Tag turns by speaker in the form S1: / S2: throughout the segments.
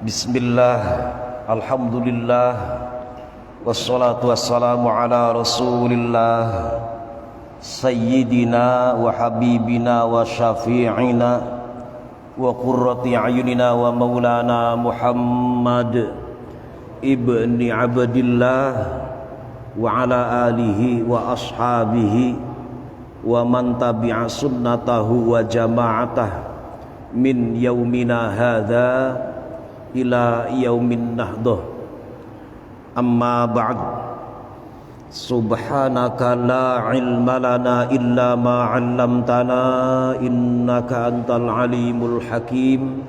S1: Bismillah, alhamdulillah, wassalatu wassalamu ala rasulillah, sayyidina wa habibina wa syafi'ina wa qurrati ayunina wa maulana Muhammad ibni abdillah wa ala alihi wa ashabihi wa man tabi'a sunnatahu wa jama'atah min yaumina hadha ila yaumin nahdah. Amma ba'd. Subhanaka la ilma lana illa ma 'allamtana innaka antal alimul hakim.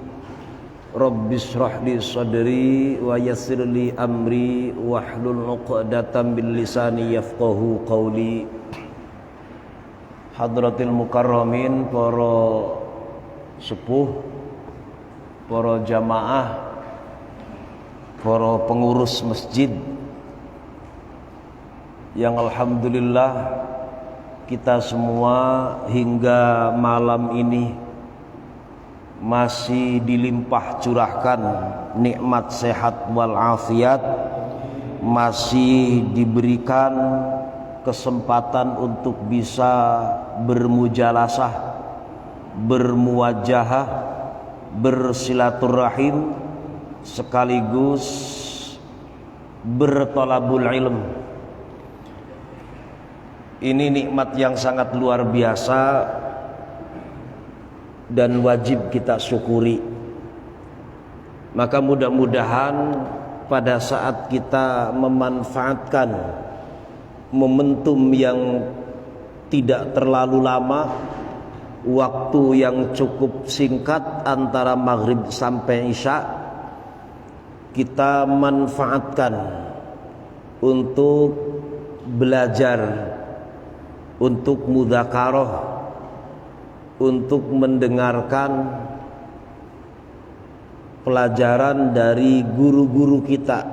S1: Rabbi shrah li sadri wa yassir li amri wahlul 'uqdatam min lisani yafqahu qawli. Hadratil mukarramin, para sepuh, para jamaah, para pengurus masjid yang alhamdulillah kita semua hingga malam ini masih dilimpah curahkan nikmat sehat wal afiat, masih diberikan kesempatan untuk bisa bermujalasah, bermuwajahah, bersilaturahim, sekaligus bertolabul ilm. Ini nikmat yang sangat luar biasa dan wajib kita syukuri. Maka mudah-mudahan pada saat kita memanfaatkan momentum yang tidak terlalu lama, waktu yang cukup singkat antara maghrib sampai isya, kita manfaatkan untuk belajar, untuk mudzakarah, untuk mendengarkan pelajaran dari guru-guru kita.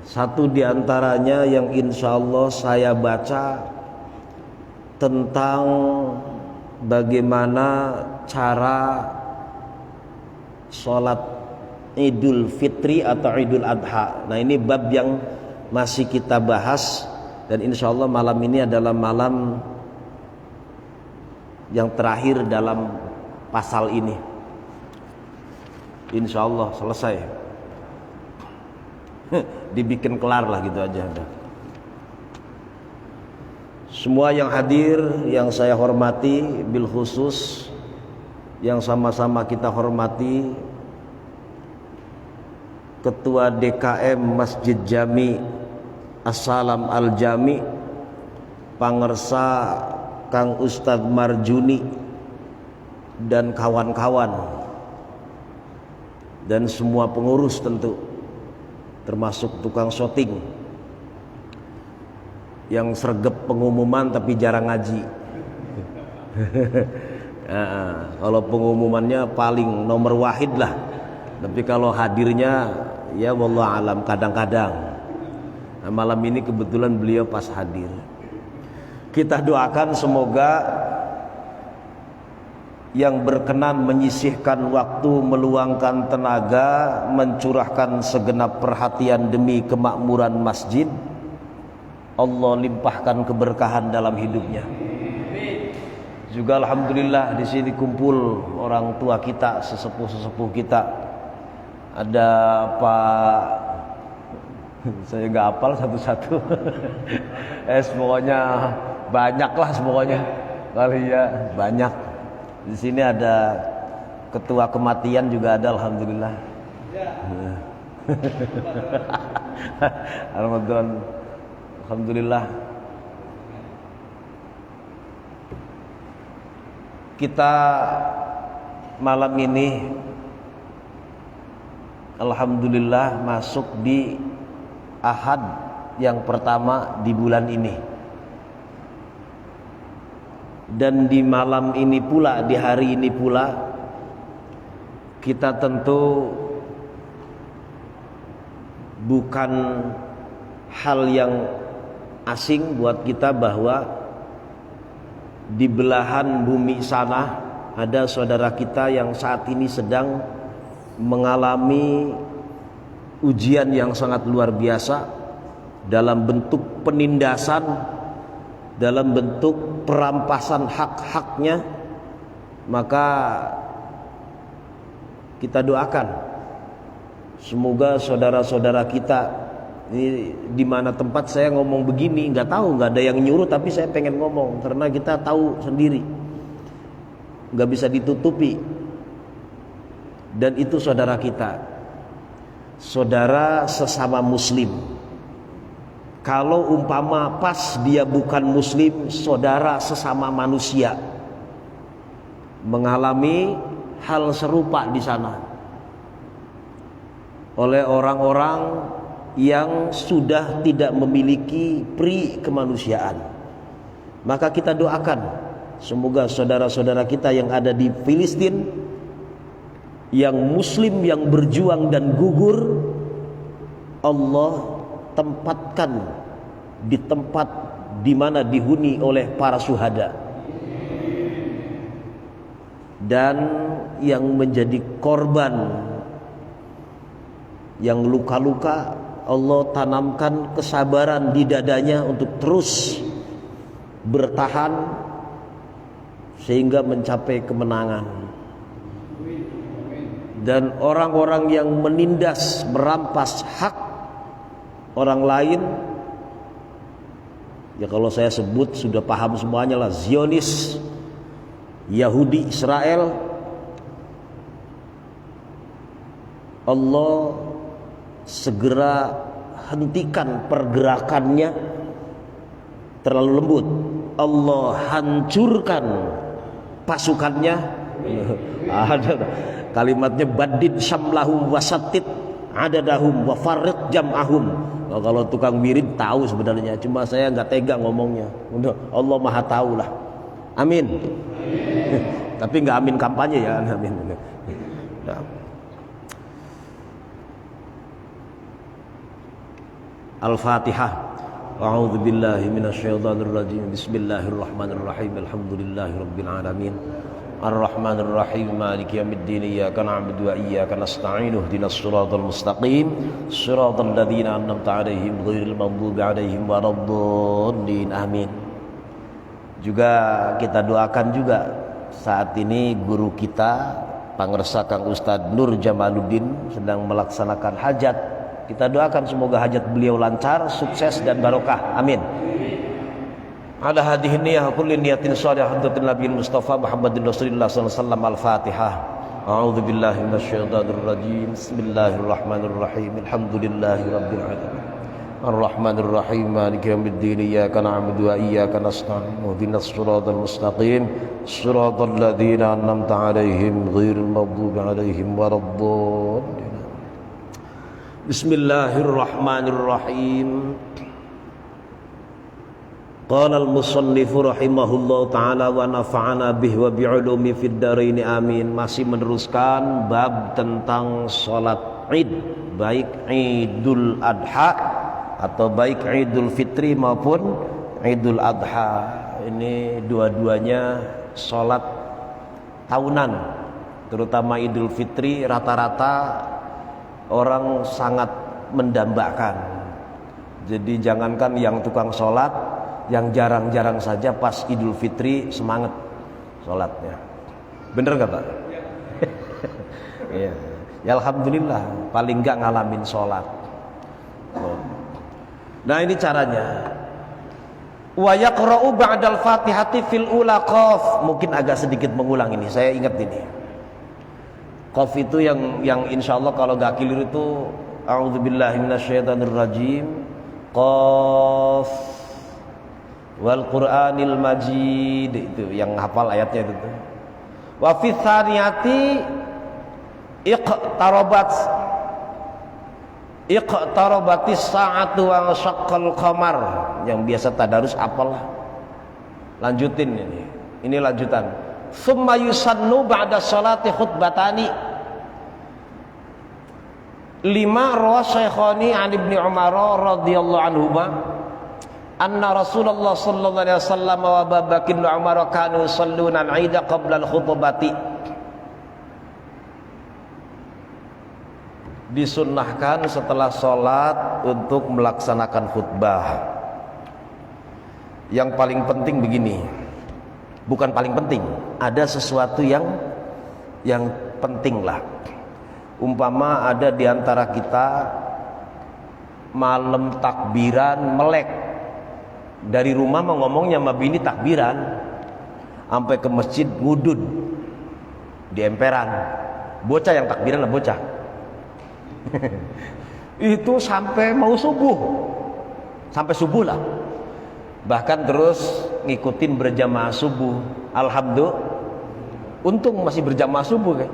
S1: Satu di antaranya yang insya Allah saya baca tentang bagaimana cara sholat Idul Fitri atau Idul Adha. Nah, ini bab yang masih kita bahas, dan insya Allah malam ini adalah malam yang terakhir dalam pasal ini. Insya Allah selesai, dibikin kelar lah gitu aja. Semua yang hadir yang saya hormati, bil khusus yang sama-sama kita hormati Ketua DKM Masjid Jami As-Salam Al-Jami, Pangersa Kang Ustadz Marjuni dan kawan-kawan, dan semua pengurus tentu, termasuk tukang syuting yang sregep pengumuman tapi jarang ngaji. Kalau pengumumannya paling nomor wahid lah, tapi kalau hadirnya ya wallahu alam kadang-kadang. Nah, malam ini kebetulan beliau pas hadir. Kita doakan semoga yang berkenan menyisihkan waktu, meluangkan tenaga, mencurahkan segenap perhatian demi kemakmuran masjid, Allah limpahkan keberkahan dalam hidupnya. Juga alhamdulillah di sini kumpul orang tua kita, sesepuh-sesepuh kita. Ada Pak, saya nggak hafal satu-satu. Semuanya banyak lah, semuanya kali ya banyak. Di sini ada ketua kematian juga ada, alhamdulillah. Alhamdulillah. Kita malam ini alhamdulillah masuk di Ahad yang pertama di bulan ini. Dan di malam ini pula, di hari ini pula, kita tentu bukan hal yang asing buat kita bahwa di belahan bumi sana ada saudara kita yang saat ini sedang mengalami ujian yang sangat luar biasa dalam bentuk penindasan, dalam bentuk perampasan hak-haknya, maka kita doakan semoga saudara-saudara kita ini, di mana tempat saya ngomong begini, nggak tahu, nggak ada yang nyuruh, tapi saya pengen ngomong karena kita tahu sendiri, nggak bisa ditutupi. Dan itu saudara kita, saudara sesama muslim. Kalau umpama pas dia bukan muslim, saudara sesama manusia mengalami hal serupa di sana oleh orang-orang yang sudah tidak memiliki pri kemanusiaan. Maka kita doakan semoga saudara-saudara kita yang ada di Filistin, yang muslim, yang berjuang dan gugur, Allah tempatkan di tempat di mana dihuni oleh para syuhada. Dan yang menjadi korban, yang luka-luka, Allah tanamkan kesabaran di dadanya untuk terus bertahan sehingga mencapai kemenangan. Dan orang-orang yang menindas, merampas hak orang lain, ya kalau saya sebut sudah paham semuanya lah, Zionis, Yahudi, Israel, Allah segera hentikan pergerakannya terlalu lembut. Allah hancurkan pasukannya. Ada kalimatnya, badid syamlahum wasatid adadahum wa farriq jam'ahum. Kalau tukang wirid tahu sebenarnya, cuma saya nggak tega ngomongnya. Allah Maha tahu lah. Amin. Tapi nggak amin kampanye ya, amin. Nah. Al-Fatihah. A'udzu billahi minasyaitonir rajim. Bismillahirrahmanirrahim. Alhamdulillahirabbil alamin. Ar-Rahmanir Rahim. Maliki yaumiddin. Iyyaka na'budu wa iyyaka nasta'in. Ihdinas siratal mustaqim. Shiratal ladzina an'amta 'alaihim ghairil maghdubi 'alaihim waladdallin. Amin. Juga kita doakan juga saat ini guru kita Pangersa Kang Ustadz Nur Jamaluddin sedang melaksanakan hajat. Kita doakan semoga hajat beliau lancar, sukses dan barokah. Amin. Ala hadhihi niyyah kulli niyatin shalihatin nabiyil Mustafa Muhammadin Rasulillah sallallahu alaihi wasallam. Al-Fatihah. A'udzu billahi minasyaitonir rajim. Bismillahirrahmanirrahim. Alhamdulillahirabbil alamin. Ar-Rahmanir Rahim. Maliki yaumiddin. Iyyaka na'budu wa iyyaka nasta'in. Ihdinas siratal mustaqim. Shiratal ladzina an'amta 'alaihim ghairil maghdubi 'alaihim waladdallin. Bismillahirrahmanirrahim. Qala al-musannifu rahimahullahu ta'ala wa nafa'ana bihi wa bi'ulumi fid dharain amin. Masih meneruskan bab tentang salat Id, baik Idul Adha atau baik Idul Fitri maupun Idul Adha. Ini dua-duanya salat tahunan. Terutama Idul Fitri rata-rata orang sangat mendambakan. Jadi jangankan yang tukang sholat, yang jarang-jarang saja pas Idul Fitri semangat sholatnya. Bener gak Pak? Iya. Ya alhamdulillah, paling gak ngalamin sholat. Nah ini caranya. Wa yaqra'u ba'dal fatihati fil ula qaf. Mungkin agak sedikit mengulang ini, saya ingat ini. Qaf itu yang insya Allah kalau gak keliru itu a'udzubillahi minasyaitonir rajim. Qaf wal Qur'anil Majid, itu yang hafal ayatnya itu. Wa fi tsaniyati iqtarabatis sa'atu wa syaqqal qamar. Yang biasa tadarus apalah. Lanjutin ini. Ini lanjutan. Summa yusannu ba'da sholati khutbatani. 5 rawa Syekhani an Ibnu Umar radhiyallahu anhuma anna Rasulullah sallallahu alaihi wasallam wa Abu Bakr bin Umar kanu yusalluna al-'id qabla al-khutbati. disunnahkan setelah sholat untuk melaksanakan khutbah. Yang paling penting begini, bukan paling penting, ada sesuatu yang penting lah. Umpama ada di antara kita malam takbiran melek, dari rumah mau ngomongnya sama bini takbiran, sampai ke masjid ngudud di emperan. Bocah yang takbiran lah bocah. Itu sampai mau subuh, sampai subuh lah. Bahkan terus ngikutin berjamaah subuh. Alhamdulillah, untung masih berjamaah subuh kan.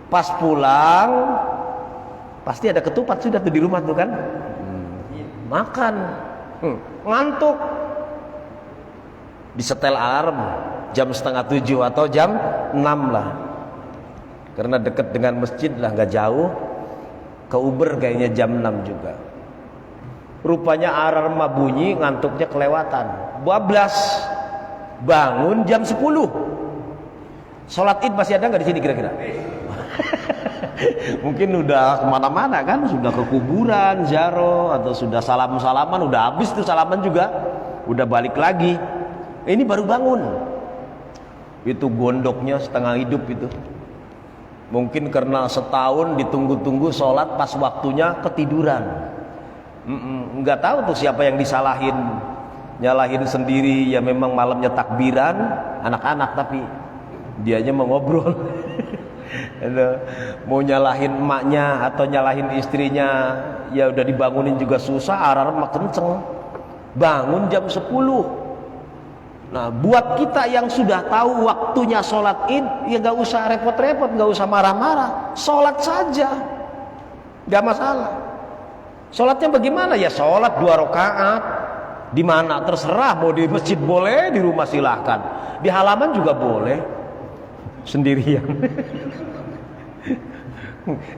S1: Pas pulang pasti ada ketupat sudah tuh di rumah tuh kan. Makan, ngantuk, disetel alarm jam 6:30 atau jam 6 lah, karena dekat dengan masjid lah, nggak jauh. Ke Uber kayaknya jam 6 juga. Rupanya alarm bunyi, ngantuknya kelewatan, bablas bangun jam 10. Sholat id masih ada nggak di sini kira-kira? Mungkin udah kemana-mana kan, sudah ke kuburan, ziarah, atau sudah salam-salaman, udah habis tuh salaman juga, udah balik lagi. Ini baru bangun. Itu gondoknya setengah hidup itu. Mungkin karena setahun ditunggu-tunggu sholat, pas waktunya ketiduran. Nggak tahu tuh siapa yang disalahin, nyalahin sendiri ya, memang malamnya takbiran anak-anak tapi dianya mau ngobrol. Mau nyalahin emaknya atau nyalahin istrinya, ya udah dibangunin juga susah, alarm kenceng, bangun jam 10. Nah, buat kita yang sudah tahu waktunya sholat id, ya gak usah repot-repot, gak usah marah-marah, sholat saja, gak masalah. Sholatnya bagaimana? Ya sholat 2 rakaat. Di mana terserah, mau di masjid boleh, di rumah silahkan, di halaman juga boleh, sendirian.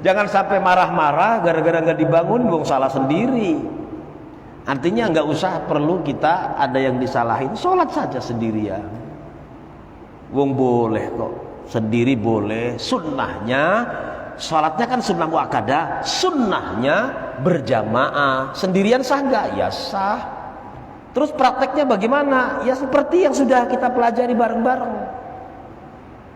S1: Jangan sampai marah-marah gara-gara gak dibangun, wong salah sendiri. Artinya nggak usah perlu kita ada yang disalahin, sholat saja sendirian. Wong boleh kok, sendiri boleh. Sunnahnya, sholatnya kan sunnah muakkadah, sunnahnya berjamaah. Sendirian sah nggak? Ya sah. Terus prakteknya bagaimana? Ya seperti yang sudah kita pelajari bareng-bareng.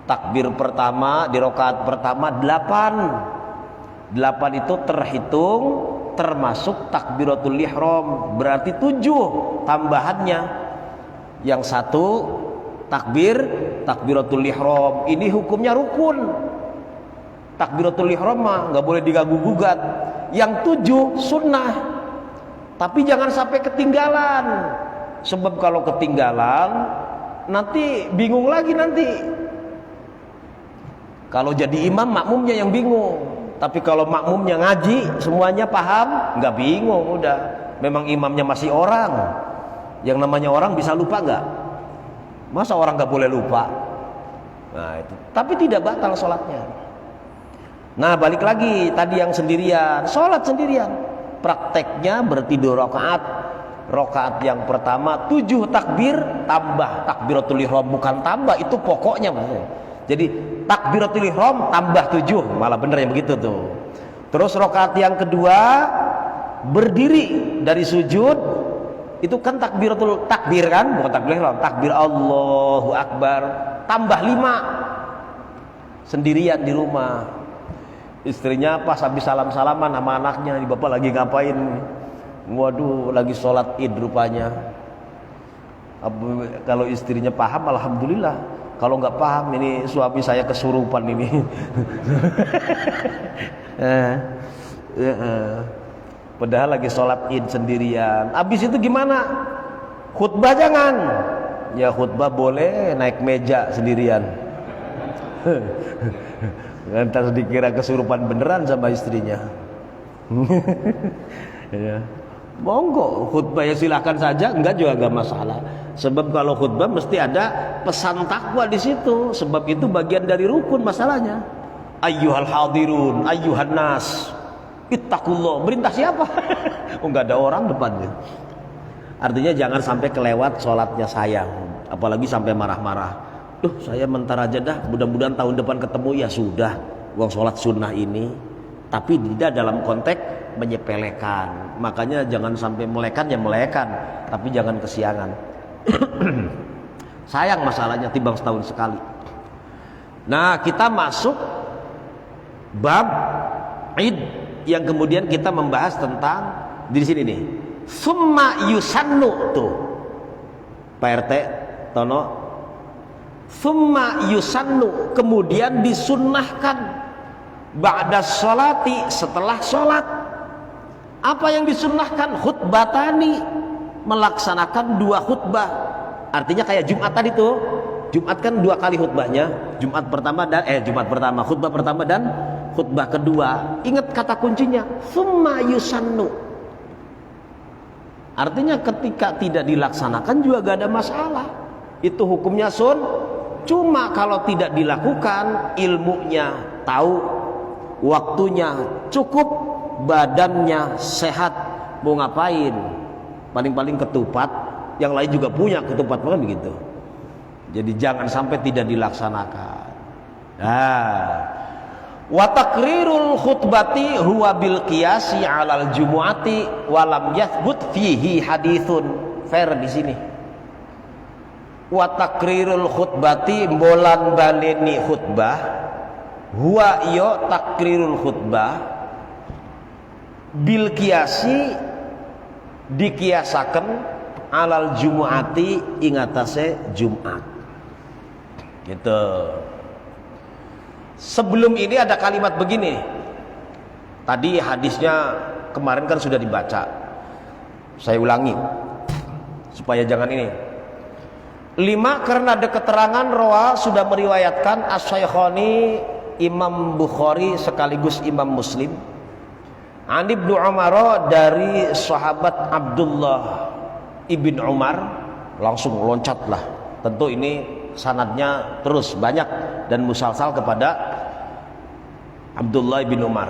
S1: Takbir pertama di rakaat pertama 8. 8 itu terhitung termasuk takbiratul ihram, berarti 7 tambahannya. Yang 1 takbiratul ihram, ini hukumnya rukun. Takbiratul ihram mah nggak boleh diganggu gugat. Yang 7 sunnah, tapi jangan sampai ketinggalan, sebab kalau ketinggalan nanti bingung lagi nanti. Kalau jadi imam, makmumnya yang bingung. Tapi kalau makmumnya ngaji, semuanya paham, nggak bingung, udah. Memang imamnya masih orang. Yang namanya orang bisa lupa nggak? Masa orang nggak boleh lupa? Nah itu. Tapi tidak batal sholatnya. Nah balik lagi tadi yang sendirian, sholat sendirian. Prakteknya berarti 2 rakaat. Rakaat yang pertama 7 takbir tambah takbiratul ihram, bukan tambah, itu pokoknya maksudnya. Jadi takbiratul ihram tambah 7, malah bener yang begitu tuh. Terus rakaat yang kedua berdiri dari sujud, itu kan takbir kan, bukan takbir ihram, takbir Allahu Akbar, tambah 5 sendirian di rumah. Istrinya pas habis salam-salaman sama anaknya, "Ini bapak lagi ngapain?" "Waduh, lagi sholat id rupanya." Kalau istrinya paham, alhamdulillah. Kalau nggak paham, ini suami saya kesurupan ini. Padahal lagi sholat id sendirian. Abis itu gimana? Khutbah jangan. Ya khutbah boleh, naik meja sendirian. Lantas dikira kesurupan beneran sama istrinya. Ya. Monggo khutbah ya silahkan saja, enggak juga enggak masalah. Sebab kalau khutbah mesti ada pesan takwa di situ. Sebab itu bagian dari rukun masalahnya. Ayyuhal hadirun, ayyuhan nas, ittaqullah. Merintah siapa? Oh enggak ada orang depannya. Artinya jangan sampai kelewat sholatnya sayang, apalagi sampai marah-marah. Saya mentar aja dah, mudah-mudahan tahun depan ketemu. Ya sudah, uang sholat sunnah ini tapi tidak dalam konteks menyepelekan. Makanya jangan sampai melekan ya melekan, tapi jangan kesiangan. Sayang masalahnya timbang setahun sekali. Nah, kita masuk bab Id yang kemudian kita membahas tentang di sini nih. Summa yusannu tuh. Pak RT Tono. Summa yusannu, kemudian disunnahkan ba'da sholati, setelah sholat. Apa yang disunnahkan? Khutbatani, melaksanakan 2 khutbah. Artinya kayak Jumat tadi tuh. Jumat kan 2 kali khutbahnya. Jumat pertama, khutbah pertama dan khutbah kedua. Ingat kata kuncinya, summa yusannu. Artinya ketika tidak dilaksanakan juga gak ada masalah. Itu hukumnya sun. Cuma kalau tidak dilakukan, ilmunya tahu, waktunya cukup, badannya sehat, mau ngapain? Paling-paling ketupat, yang lain juga punya ketupat, kan begitu. Jadi jangan sampai tidak dilaksanakan. Nah, wa takrirul khutbati huwa bil qiyasi 'alal jumu'ati wa lam yathbut fihi haditsun. Fair di sini. Wa takrirul khutbati, bolan baleni khutbah, huwa yo takrirul khutbah bil qiyasi, dikiasaken alal jumu'ati, ingatase Jumat. Gitu. Sebelum ini ada kalimat begini. Tadi hadisnya kemarin kan sudah dibaca. Saya ulangi supaya jangan ini. 5, karena ada keterangan rawa sudah meriwayatkan as-Syaikhaini, Imam Bukhari sekaligus Imam Muslim, an Ibnu Umar, dari sahabat Abdullah ibn Umar. Langsung loncatlah. Tentu ini sanadnya terus banyak dan musalsal kepada Abdullah bin Umar.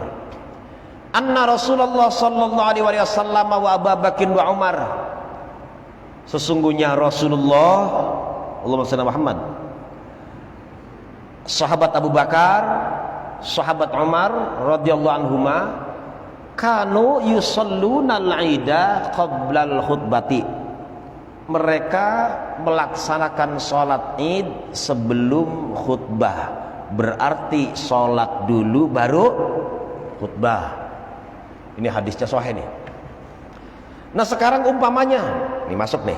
S1: Anna Rasulullah sallallahu alaihi wasallam wa Abu Bakar wa Umar, sesungguhnya Rasulullah, Allahumma shalli Muhammad, sahabat Abu Bakar, sahabat Umar radhiyallahu anhuma, kanu yusalluna al-ida qabla al-khutbati, mereka melaksanakan sholat id sebelum khutbah. Berarti sholat dulu baru khutbah. Ini hadisnya sahih nih. Nah sekarang umpamanya, ini masuk nih,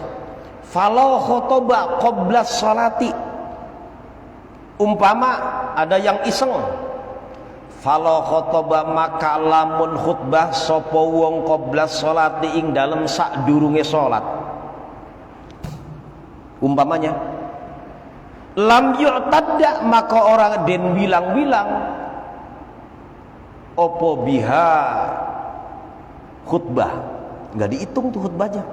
S1: falau khotoba qabla sholati, umpama ada yang iseng, falau khotoba maka lamun khutbah sopo wong qabla sholati, ing dalem sak durunge sholat. Umpamanya lam yu'tadda, maka orang den bilang-bilang opo biha khutbah, nggak dihitung tuh khutbahnya.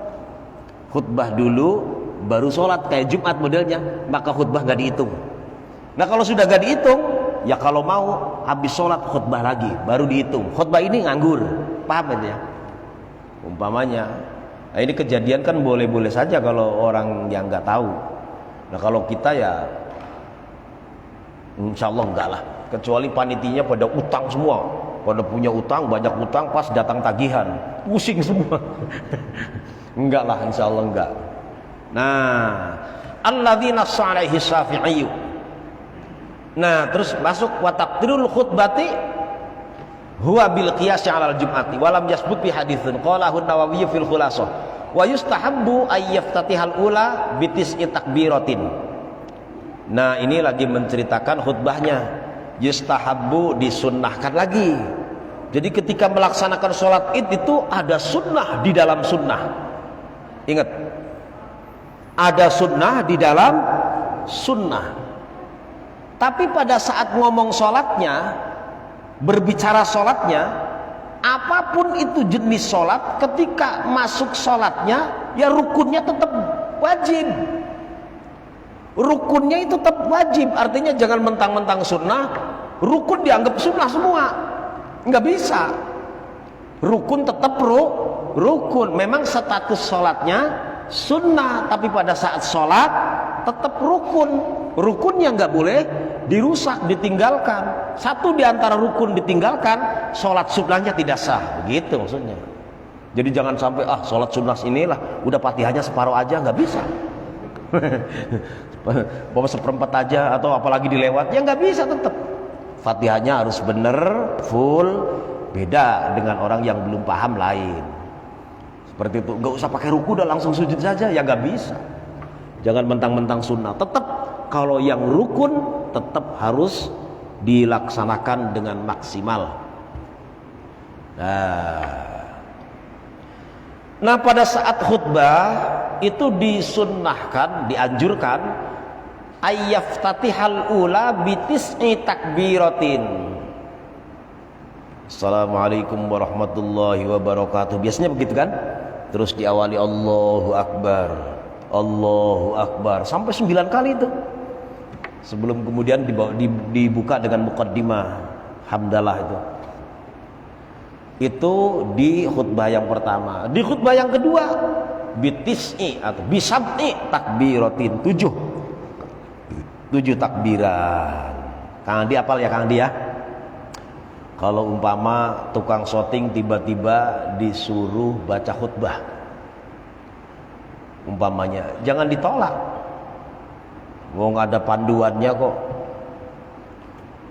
S1: Khutbah dulu baru sholat kayak Jumat modelnya, maka khutbah nggak dihitung. Nah kalau sudah nggak dihitung, ya kalau mau habis sholat khutbah lagi baru dihitung. Khutbah ini nganggur, paham ya? Umpamanya. Nah ini kejadian kan boleh-boleh saja kalau orang yang nggak tahu. Nah kalau kita ya insya Allah enggak lah. Kecuali panitinya pada utang semua, pada punya utang, banyak utang, pas datang tagihan pusing semua. Enggak lah, insya Allah enggak. Nah, alladzina alaihi syafi'i. Nah terus masuk wa taqdirul khutbati huwa bil qiyas 'alal jum'ati wa lam yasbut bi haditsun qalahu an-Nawawi fil khulasah wa yustahabbu ay yaftatihal ula bi tis'i takbiratin. Nah ini lagi menceritakan khutbahnya. Yustahabbu, disunnahkan lagi. Jadi ketika melaksanakan sholat id itu ada sunnah di dalam sunnah. Ingat, ada sunnah di dalam sunnah. Tapi pada saat ngomong sholatnya, berbicara sholatnya, apapun itu jenis sholat, ketika masuk sholatnya, ya rukunnya tetap wajib. Rukunnya itu tetap wajib. Artinya jangan mentang-mentang sunnah, rukun dianggap sunnah semua. Nggak bisa. Rukun tetap rukun. Memang status sholatnya sunnah, tapi pada saat sholat tetap rukun. rukunnya nggak boleh dirusak, ditinggalkan. Satu di antara rukun ditinggalkan, sholat sunnahnya tidak sah, begitu maksudnya. Jadi jangan sampai sholat sunnah inilah udah Fatihahnya separuh aja, nggak bisa. Bawa seperempat aja atau apalagi dilewat, ya nggak bisa. Tetap Fatihahnya harus bener full, beda dengan orang yang belum paham lain. Seperti itu, nggak usah pakai ruku, udah langsung sujud saja, ya nggak bisa. Jangan mentang-mentang sunnah. Tetap kalau yang rukun tetap harus dilaksanakan dengan maksimal. Nah, pada saat khutbah itu disunnahkan, dianjurkan ayyaftatihal ula bitis'i takbiratin. Assalamualaikum warahmatullahi wabarakatuh. Biasanya begitu kan? Terus diawali Allahu Akbar, Allahu Akbar sampai 9 kali itu. Sebelum kemudian dibuka dengan muqaddimah hamdalah itu. Itu di khutbah yang pertama. Di khutbah yang kedua bitis'i atau bisab'i takbiratin, 7 takbiran. Kang Andi apal ya Kang Andi ya? Kalau umpama tukang syuting tiba-tiba disuruh baca khutbah, umpamanya, jangan ditolak. Wong ada panduannya kok.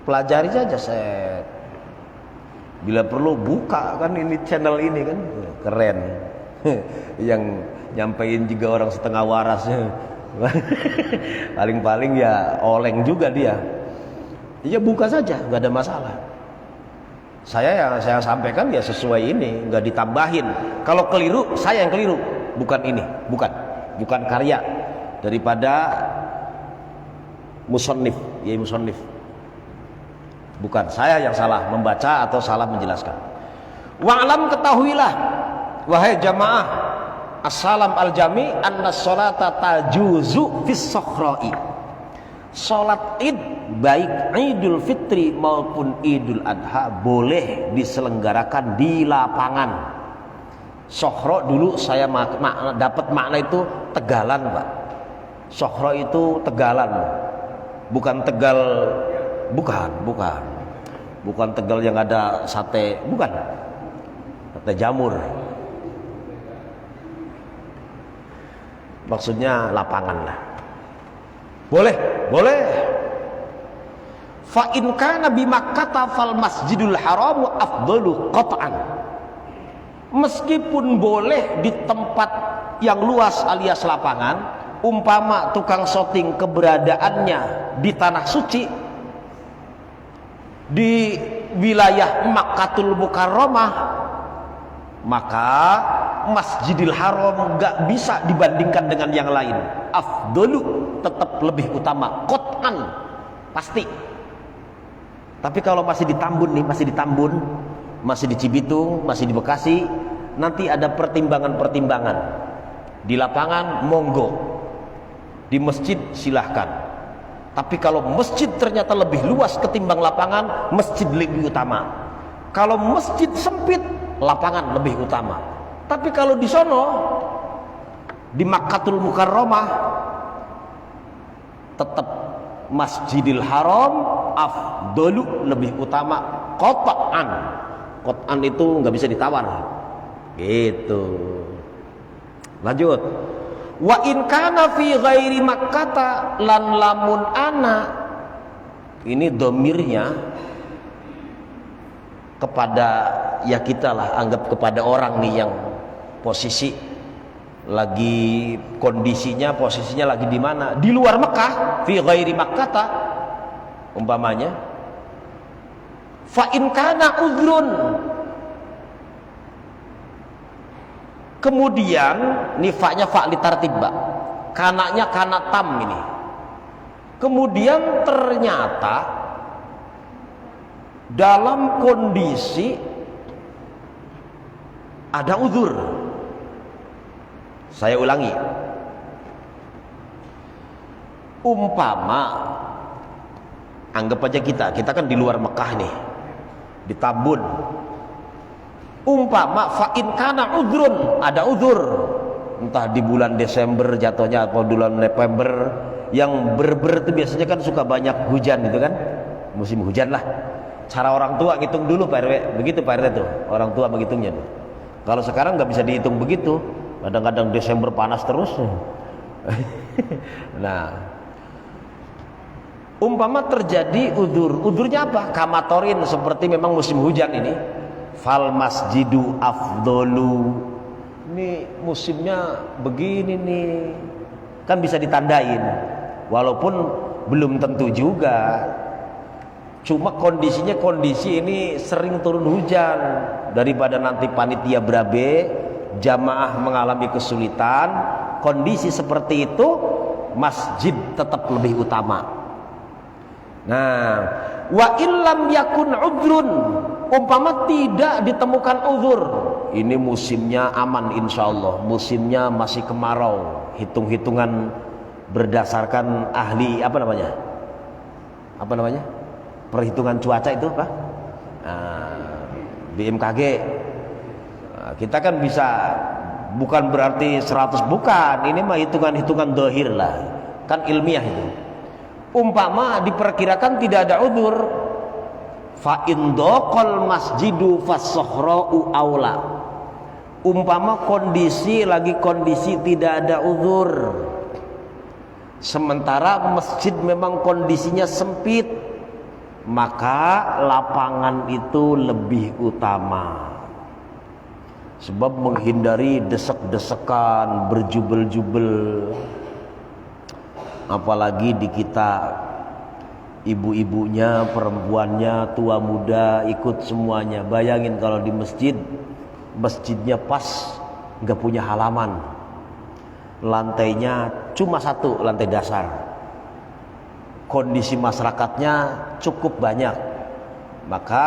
S1: Pelajari saja, set. Bila perlu buka kan ini channel ini kan keren. Yang nyampein juga orang setengah waras. Paling-paling ya oleng juga dia. Ya buka saja, nggak ada masalah. Saya sampaikan ya sesuai ini, nggak ditambahin. Kalau keliru, saya yang keliru, bukan ini, bukan karya daripada musannif, ya musannif. Bukan saya yang salah membaca atau salah menjelaskan. Wa'lam, ketahuilah wahai jamaah as-salam al-jami anna sholata tajuzu fis sokhra'i. Sholat id baik Idul Fitri maupun Idul Adha boleh diselenggarakan di lapangan. Sokhro dulu saya dapat makna itu Tegalan, Pak. Sokhro itu Tegalan, bukan Tegal, bukan Tegal yang ada sate, bukan, sate jamur. Maksudnya lapangan lah. Boleh. Fa in kana bi Makkah fal Masjidul Haram afdalu qat'an. Meskipun boleh di tempat yang luas alias lapangan, umpama tukang syuting keberadaannya di tanah suci, di wilayah Makkatul Mukarramah, maka Masjidil Haram gak bisa dibandingkan dengan yang lain. Afdalu, tetap lebih utama, qat'an, pasti. Tapi kalau masih di Tambun nih, masih di Cibitung, masih di Bekasi, nanti ada pertimbangan-pertimbangan. Di lapangan monggo, di masjid silahkan. Tapi kalau masjid ternyata lebih luas ketimbang lapangan, masjid lebih utama. Kalau masjid sempit, lapangan lebih utama. Tapi kalau di sono, di Makkatul Mukarramah, tetap Masjidil Haram afdalu, lebih utama, qat'an. Qat'an itu nggak bisa ditawar. Gitu. Lanjut. Wa in kana fi ghairi Makkah lan lamun ana. Ini domirnya kepada ya kita lah, anggap kepada orang nih yang posisinya lagi di mana? Di luar Mekah, fi ghairi Makkah umpamanya. Fa in kana udhrun. Kemudian nifaknya fa li tartib, Pak. Kananya kana tam ini. Kemudian ternyata dalam kondisi ada uzur. Saya ulangi. Umpama, anggap aja kita kan di luar Mekah nih, di Tambun. Umpama fa in kana udhrun, ada uzur, entah di bulan Desember jatuhnya atau bulan November, yang ber itu biasanya kan suka banyak hujan gitu kan, musim hujan lah. Cara orang tua ngitung dulu Pak RW, begitu Pak RW tuh, orang tua menghitungnya tuh. Kalau sekarang nggak bisa dihitung begitu, kadang-kadang Desember panas terus. Nah, umpama terjadi udurnya apa? Kamatorin, seperti memang musim hujan ini. Fal masjidu afdolu. Ini musimnya begini nih, kan bisa ditandain. Walaupun belum tentu juga. Cuma kondisinya kondisi ini sering turun hujan, daripada nanti panitia berabe, jamaah mengalami kesulitan. Kondisi seperti itu masjid tetap lebih utama. Nah, wa illam yakun udrun, umpama tidak ditemukan uzur, ini musimnya aman insyaallah, musimnya masih kemarau, hitung-hitungan berdasarkan ahli apa namanya perhitungan cuaca itu apa? BMKG. Nah, kita kan bisa, bukan berarti 100, bukan, ini mah hitungan-hitungan dohir lah, kan ilmiah itu. Umpama diperkirakan tidak ada udzur, fa indaqal masjidu fas-sahra'u aula. Umpama kondisi tidak ada udzur, sementara masjid memang kondisinya sempit, maka lapangan itu lebih utama. Sebab menghindari desek-desekan, berjubel-jubel. Apalagi di kita, ibu-ibunya, perempuannya, tua muda, ikut semuanya. Bayangin kalau di masjid, masjidnya pas nggak punya halaman, lantainya cuma satu, lantai dasar. Kondisi masyarakatnya cukup banyak, maka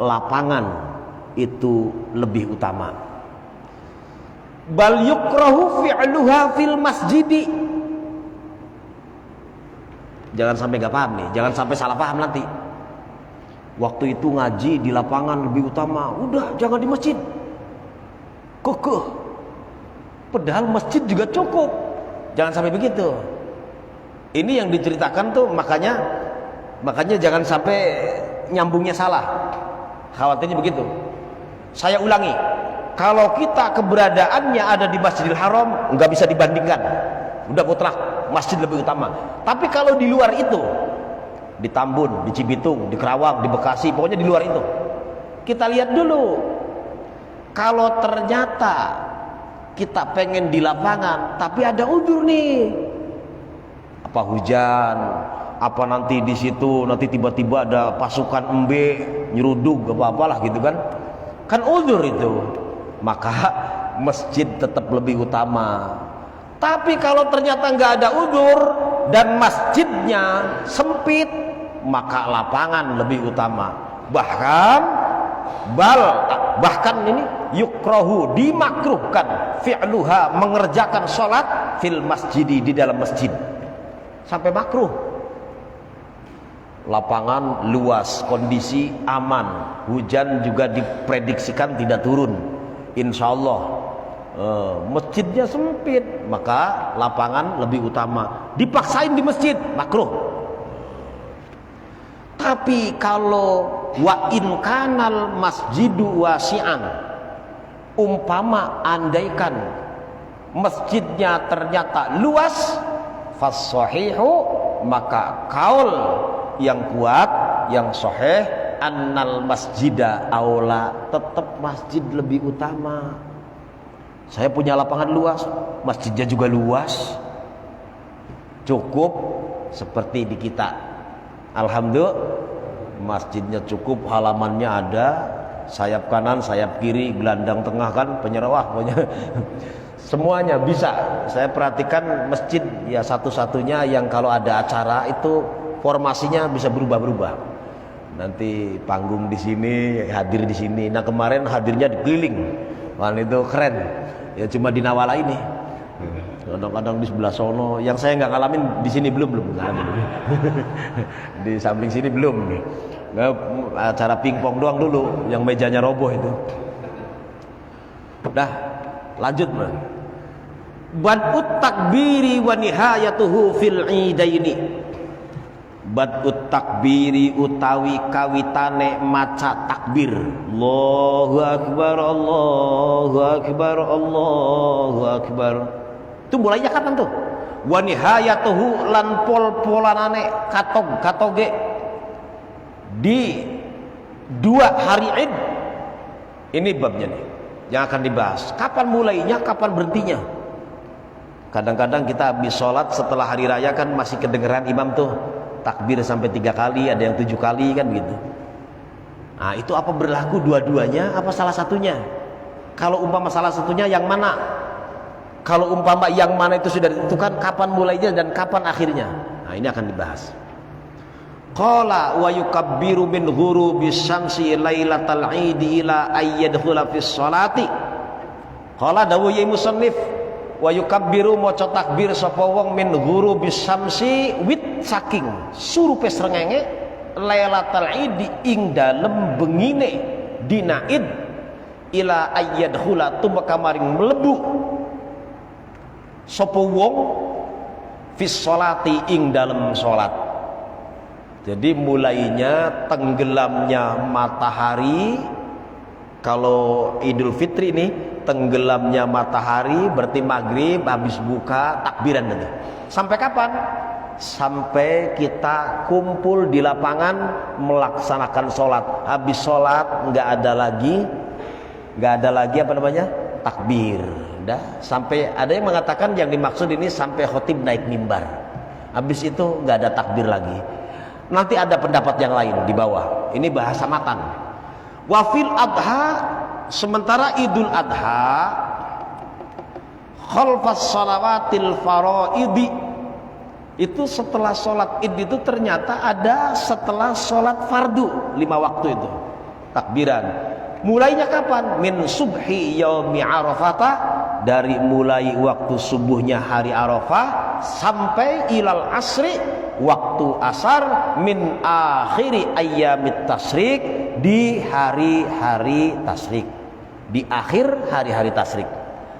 S1: lapangan itu lebih utama. Bal yukrahu fi'luha fil masjidi. Jangan sampai nggak paham nih, jangan sampai salah paham nanti. Waktu itu ngaji di lapangan lebih utama, udah jangan di masjid. Kekeh. Padahal masjid juga cukup. Jangan sampai begitu. Ini yang diceritakan tuh, makanya jangan sampai nyambungnya salah. Khawatirnya begitu. Saya ulangi, kalau kita keberadaannya ada di Masjidil Haram, nggak bisa dibandingkan. Udah mutlak, masjid lebih utama. Tapi kalau di luar itu, di Tambun, di Cibitung, di Kerawang, di Bekasi, pokoknya di luar itu, kita lihat dulu. Kalau ternyata kita pengen di lapangan, tapi ada udzur nih, apa hujan, apa nanti di situ nanti tiba-tiba ada pasukan embe nyeruduk apa apalah gitu kan udzur itu, maka masjid tetap lebih utama. Tapi kalau ternyata nggak ada udzur dan masjidnya sempit, maka lapangan lebih utama. Bahkan ini yukrahu, dimakruhkan, fi'luha, mengerjakan sholat fil masjidi, di dalam masjid, sampai makruh. Lapangan luas, kondisi aman, hujan juga diprediksikan tidak turun, insyaallah. Masjidnya sempit, maka lapangan lebih utama. Dipaksain di masjid, makruh. Tapi kalau wa in kanal masjidu wasi'an, umpama andaikan masjidnya ternyata luas, fas-sahihu, maka kaul yang kuat, yang sahih, annal masjida aula, tetap masjid lebih utama. Saya punya lapangan luas, masjidnya juga luas, cukup seperti di kita. Alhamdulillah, masjidnya cukup, halamannya ada, sayap kanan, sayap kiri, gelandang tengah kan, penyerawah pokoknya. Semuanya bisa. Saya perhatikan masjid ya satu-satunya yang kalau ada acara itu formasinya bisa berubah-berubah. Nanti panggung di sini, hadir di sini. Nah kemarin hadirnya di keliling, wah itu keren. Ya cuma di Nawala ini. Kadang-kadang di sebelah sono. Yang saya nggak ngalamin di sini belum ngalamin. Di samping sini belum. Nah, acara pingpong doang dulu, yang mejanya roboh itu. Dah, lanjut man. Bad'ut takbiri wa nihayatuhu fil idaini. Bad'ut takbiri utawi kawitane maca takbir. Allahu akbar, Allahu akbar, Allahu akbar. Itu mulainya kapan tuh? Wa nihayatuhu lan pol-polanane katoge di 2 hari Id. Ini babnya nih yang akan dibahas. Kapan mulainya, kapan berhentinya? Kadang-kadang kita habis sholat setelah hari raya kan masih kedengeran imam tuh takbir sampai 3 kali, ada yang 7 kali kan gitu. Nah itu apa berlaku dua-duanya apa salah satunya? Kalau umpama salah satunya yang mana? Kalau umpama yang mana itu sudah ditentukan kapan mulainya dan kapan akhirnya? Nah ini akan dibahas. Qala wa yukabbiru min ghurubi syamsi lailatal idi ila ayyadkhula fis sholati. Qala dawuh ya musannif wa yukabbiru maca takbir sapa wong min ghurubi syamsi wit saking surupe srengenge lailatal idi ing dalem bengine dina id ila ayyadkhula tumeka maring mlebu sapa wong fis sholati ing dalem salat. Jadi mulainya tenggelamnya matahari. Kalau Idul Fitri nih tenggelamnya matahari berarti maghrib, habis buka takbiran nanti. Sampai kapan? Sampai kita kumpul di lapangan melaksanakan sholat. Habis sholat nggak ada lagi apa namanya takbir. Dah sampai ada yang mengatakan yang dimaksud ini sampai khotib naik mimbar. Habis itu nggak ada takbir lagi. Nanti ada pendapat yang lain di bawah. Ini bahasa matan. Wafil adha, sementara Idul Adha khalfas salawatil faraidi, itu setelah sholat id itu ternyata ada setelah sholat fardu 5 waktu itu takbiran. Mulainya kapan? Min subhi yaumi arafata, dari mulai waktu subuhnya hari Arafah sampai ilal asri, waktu asar, min akhiri ayyamit tasrik, di hari-hari tasrik, di akhir hari-hari tasrik.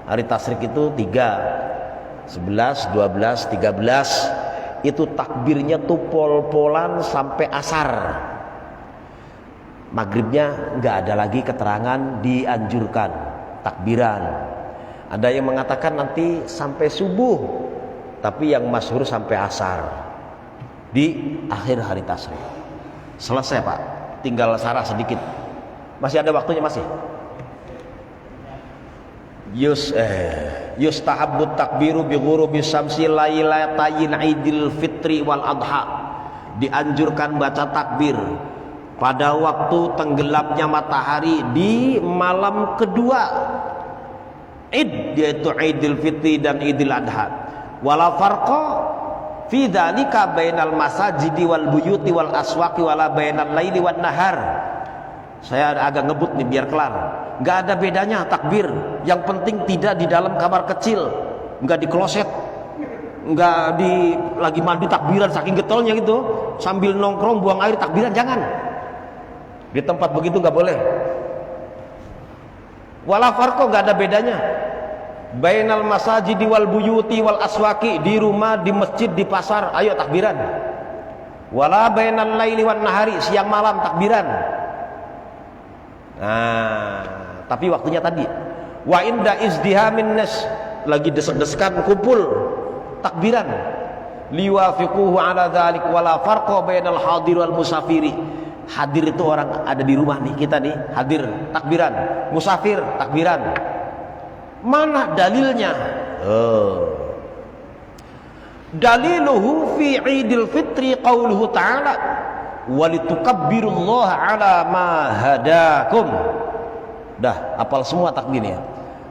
S1: Hari tasrik itu 3, 11, 12, 13. Itu takbirnya tuh pol-polan sampai asar. Maghribnya nggak ada lagi keterangan dianjurkan takbiran. Ada yang mengatakan nanti sampai subuh, tapi yang masyhur sampai asar di akhir hari tasrik. Selesai Pak, tinggal sarah sedikit. Masih ada waktunya masih. Yustahabbut takbiru bi ghurubi syamsi lailatayn idil fitri wal adha. Dianjurkan baca takbir pada waktu tenggelamnya matahari di malam kedua Id, yaitu Idul Fitri dan Idul Adha. Wala farqa fi dzalika bainal masajidi wal buyuti wal aswaqi wala bainal laili wan nahar. Saya agak ngebut nih biar kelar. Enggak ada bedanya takbir. Yang penting tidak di dalam kamar kecil, enggak di kloset, enggak di lagi mandi takbiran saking getolnya gitu, sambil nongkrong buang air takbiran, jangan. Di tempat begitu enggak boleh. Wala farqa, enggak ada bedanya. Bainal masajidi wal buyuti wal aswaqi, di rumah, di masjid, di pasar, ayo takbiran. Wala bainal laili wan nahari, siang malam takbiran. Nah, tapi waktunya tadi. Wa inda izdihamin nas, lagi desek-desekan kumpul takbiran. Liwafiquhu ala dzalik wala farqa bainal hadir wal musafiri. Hadir itu orang ada di rumah nih, kita nih hadir takbiran, musafir takbiran. Mana dalilnya? Daliluhu fi Idul Fitri qauluhu ta'ala walitukabbirullaha ala ma hadakum. Dah hafal semua takbirnya.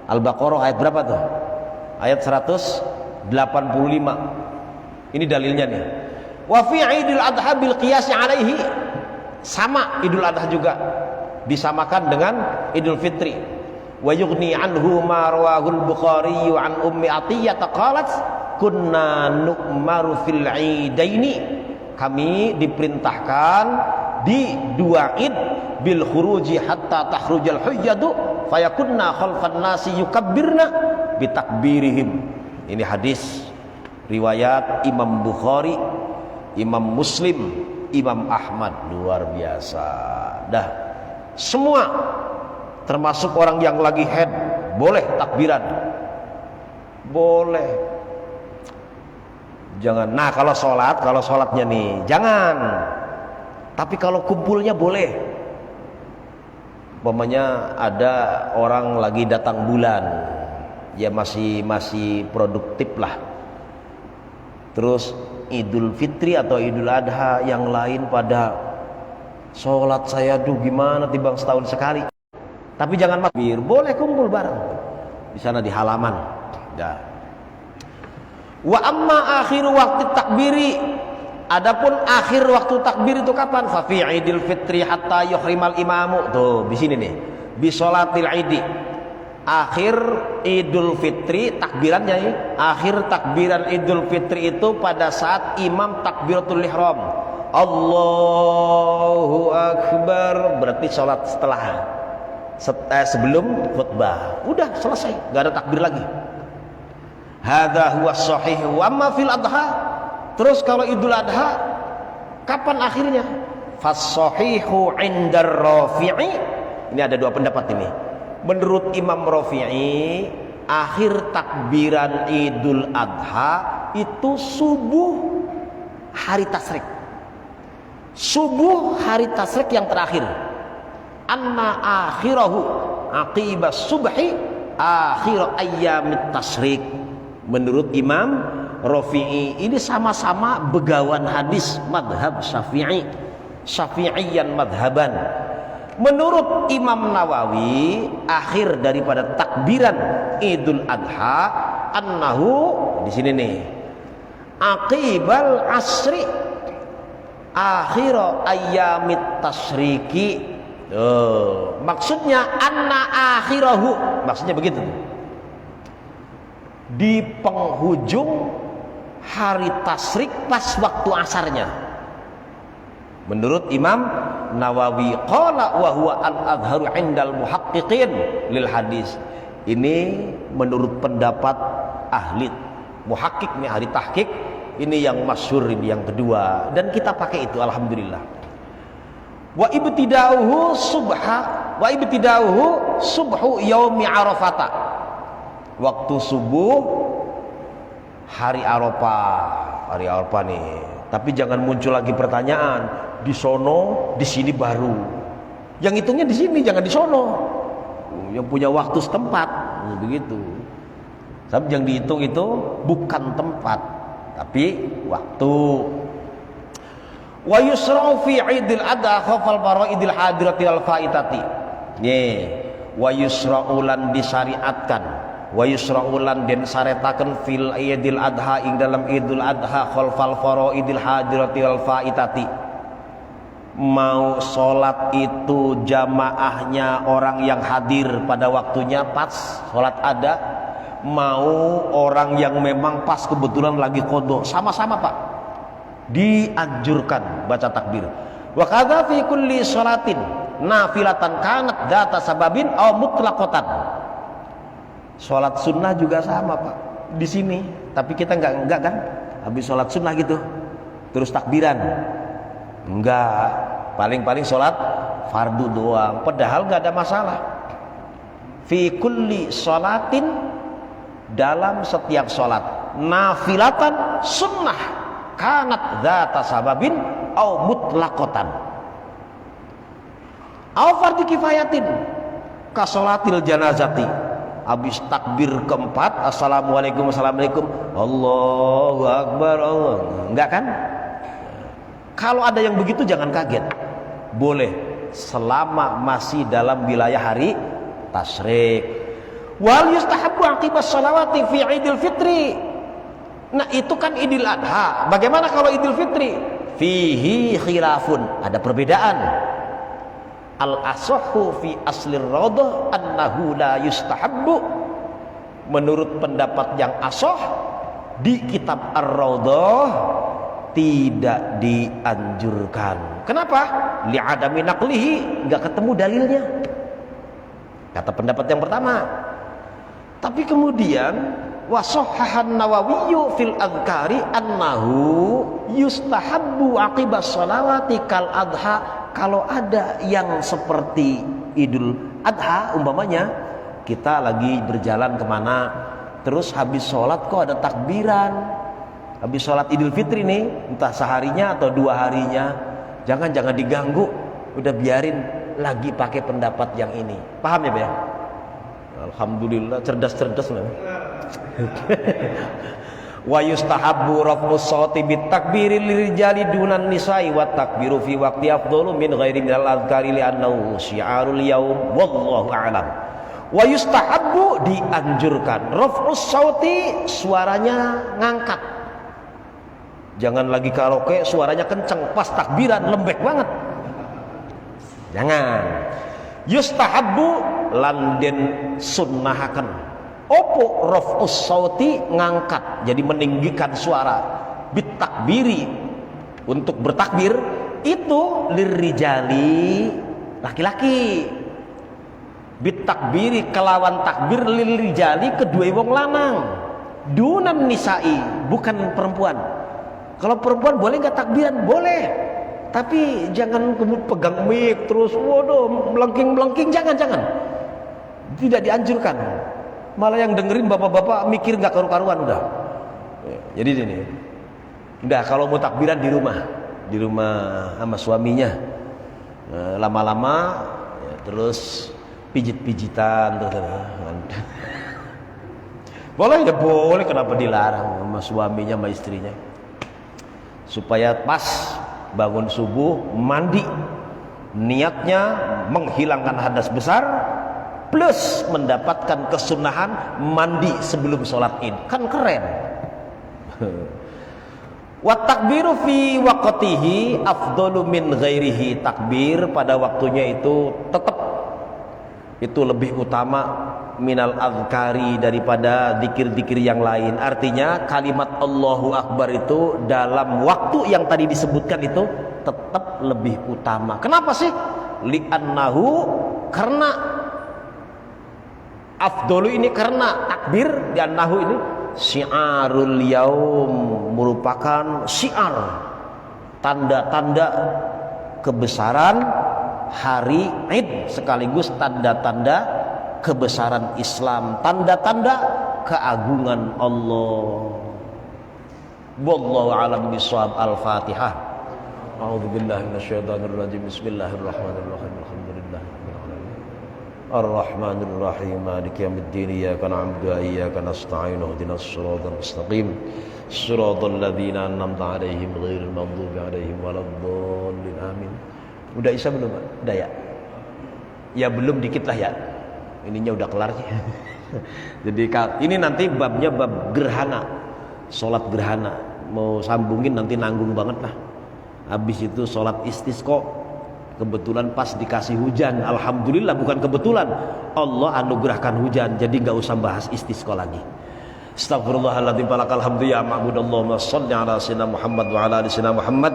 S1: Al-Baqarah ayat berapa tuh? Ayat 185. Ini dalilnya nih. Wa fi Idul Adha bil qiyas alaihi, sama Idul Adha juga disamakan dengan Idul Fitri. Wa yughni anhu ma rawahul Bukhari an Ummi Athiyyah qalat kunna nu'maru fil idaini, kami diperintahkan di 2 id bil khuruji hatta takhrujal hujjatu fayakunna khalfan nasi yukabbirna bitakbirihim. Ini hadis riwayat Imam Bukhari, Imam Muslim, Imam Ahmad. Luar biasa. Dah, semua termasuk orang yang lagi haid boleh takbiran. Boleh. Jangan. Nah, kalau sholatnya nih jangan. Tapi kalau kumpulnya boleh. Umpamanya ada orang lagi datang bulan, ya masih produktif lah. Terus Idul Fitri atau Idul Adha yang lain pada sholat, saya tuh gimana timbang setahun sekali. Tapi jangan takbir, boleh kumpul bareng di sana di halaman. Ya. Wa amma akhiru waktu takbiri, adapun akhir waktu takbir itu kapan? Fa fi Idul Fitri hatta yuhrimal imamu. Tuh di sini nih. Bi sholatil Idi. Akhir Idul Fitri takbirannya ya. Akhir takbiran Idul Fitri itu pada saat imam takbiratul ihram. Allahu Akbar, berarti sholat sebelum khutbah. Udah selesai, nggak ada takbir lagi. Hadza huwa shahih. Wa amma fil adha, terus kalau Idul Adha kapan akhirnya? Fas-shahihu 'indar Rafi'i. Ini ada dua pendapat ini. Menurut Imam Rafi'i, akhir takbiran Idul Adha itu subuh hari tasyrik. Subuh hari tasyrik yang terakhir. Anna akhirahu aqibas subhi akhir ayyamit tasyrik. Menurut Imam Rafi'i, ini sama-sama begawan hadis madhab Syafi'i, Syafi'iyan madhaban. Menurut Imam Nawawi, akhir daripada takbiran Idul Adha annahu, di sini nih, aqibal asri akhir ayyamit tasyriki. Maksudnya anna akhirahu, maksudnya begitu, di penghujung hari tasyrik pas waktu asarnya. Menurut Imam Nawawi, qala wa huwa al-adharu 'indal muhaqqiqin lil hadis. Ini menurut pendapat ahli muhakkik nih, ahli tahqiq, ini yang masyhur, ini yang kedua, dan kita pakai itu alhamdulillah. Wa ibtida'uhu subhu yaumi arafata. Waktu subuh hari Arafah nih. Tapi jangan muncul lagi pertanyaan, di sono, di sini baru. Yang hitungnya di sini, jangan di sono. Yang punya waktu setempat, begitu. Tapi yang dihitung itu bukan tempat, tapi waktu. Wa yusra'u fi 'idil adha khafal faraidil hadiratil faitati. Nih, wa yusra'u lan disyariatkan, wa yusra'ulan den saretaken fil idil adha ing dalam Idul Adha khalfal faraidil hadiratil faitati. Mau sholat itu jamaahnya orang yang hadir pada waktunya pas sholat ada, mau orang yang memang pas kebetulan lagi qadha, sama-sama Pak, dianjurkan baca takbir. Wa kadza fi kulli sholatin nafilatan kanat data sababin aw mutlaqatan. Sholat sunnah juga sama Pak, di sini. Tapi kita enggak kan, habis sholat sunnah gitu terus takbiran, enggak. Paling sholat fardu doang, padahal enggak ada masalah. Fi kulli sholatin, dalam setiap sholat, nafilatan sunnah kanat dzata sababin au mutlaqatan au fardhu kifayatin ka sholatil janazati. Habis takbir keempat, assalamualaikum, assalamualaikum, Allahu Akbar, Allah. Enggak kan? Kalau ada yang begitu jangan kaget. Boleh selama masih dalam wilayah hari tasyrik. Wal yustahabbu aqibas shalawati fi Idul Fitri. Nah, itu kan Idul Adha. Bagaimana kalau Idul Fitri? Fihi khilafun, ada perbedaan. Al-asahhu fi aslir raudhah annahu la yustahabbu. Menurut pendapat yang asah di kitab Ar-Raudhah tidak dianjurkan. Kenapa? Li'adami naqlihi, enggak ketemu dalilnya. Kata pendapat yang pertama. Tapi kemudian wa sahhahan Nawawiyyu fil adhkari annahu yustahabbu aqibas sholawati kal adha. Kalau ada yang seperti Idul Adha umpamanya, kita lagi berjalan kemana, terus habis sholat kok ada takbiran, habis sholat Idul Fitri nih, entah seharinya atau 2 harinya, jangan diganggu, udah biarin lagi pakai pendapat yang ini. Paham ya, Pak ya? Alhamdulillah cerdas loh. Wa yustahabbu raf'us shawti bit takbiri lirijali dunan nisa'i wa takbiru fi waqti afdalu min ghairi minal adhkari li annahu syiarul yaum wallahu a'lam. Wa yustahabbu dianjurkan raf'us shawti, suaranya ngangkat. Jangan lagi karaoke suaranya kenceng pas takbiran lembek banget. Jangan. Yustahabbu lan den sunnahaken opo raf'us sauti, ngangkat, jadi meninggikan suara, bitakbiri, untuk bertakbir itu lirijali, laki-laki, bitakbiri kelawan takbir lirijali, kedua wong lanang, dunan nisai, bukan perempuan. Kalau perempuan boleh nggak takbiran? Boleh, tapi jangan kemudian pegang mic terus waduh melengking, jangan, tidak dianjurkan. Malah yang dengerin bapak-bapak mikir nggak karu-karuan udah. Jadi ini, udah kalau mau takbiran di rumah sama suaminya, lama-lama ya, terus pijit-pijitan terus. Boleh ya boleh, kenapa dilarang sama suaminya sama istrinya? Supaya pas bangun subuh mandi, niatnya menghilangkan hadas besar plus mendapatkan kesunahan mandi sebelum sholat id, kan keren. Wa takbiru fi waqtihi afdalu min ghairihi, takbir pada waktunya itu tetap itu lebih utama minal azkari, daripada zikir-zikir yang lain. Artinya kalimat Allahu Akbar itu dalam waktu yang tadi disebutkan itu tetap lebih utama. Kenapa sih? Li'annahu, karena afdolu ini karena takbir di annahu ini syiarul yaum, merupakan syiar, tanda-tanda kebesaran hari Id, sekaligus tanda-tanda kebesaran Islam, tanda-tanda keagungan Allah. Wallahu a'lam bishawab. Al-Fatihah. A'udzubillahi minasyaitonir rajim. Bismillahirrahmanirrahim. Alhamdulillah. Ar-Rahmanir Rahim. Maliki yaumiddin. Iyyaka na'budu wa iyyaka nasta'in. Ihdinas siratal mustaqim. Shiratal ladzina an'amta 'alaihim ghairil maghdubi 'alaihim waladdallin. Amin. Udah Isya belum, Pak? Udah ya? Ya belum, dikit lah ya. Ininya udah kelar sih. Jadi ini nanti babnya bab gerhana, sholat gerhana. Mau sambungin nanti nanggung banget lah. Habis itu sholat istisqa, kebetulan pas dikasih hujan. Alhamdulillah, bukan kebetulan, Allah anugerahkan hujan, jadi nggak usah bahas istisqa lagi. Astagfirullahaladzim. Falakal hamdu ya ma'budallahumma sholli ala sayyidina Muhammad wa ala ali sayyidina Muhammad.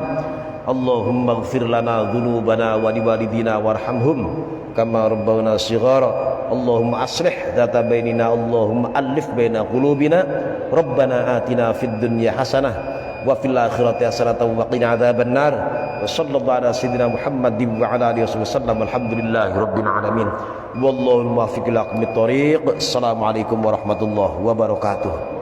S1: Allahumma ighfir lana dhunubana wa liwalidina warhamhum kama rabbawna shighara. Allahumma aslih dzata bainina. Allahumma alif baina qulubina. Rabbana atina fid dunya hasanah wa fil akhirati hasanatan wa qina adzabannar. Wa sallallahu ala sayyidina Muhammadin wa ala alihi wasallam. Alhamdulillahi rabbil alamin. Wallahu muwaffiq ila aqwamit thoriq. Assalamualaikum warahmatullahi wabarakatuh.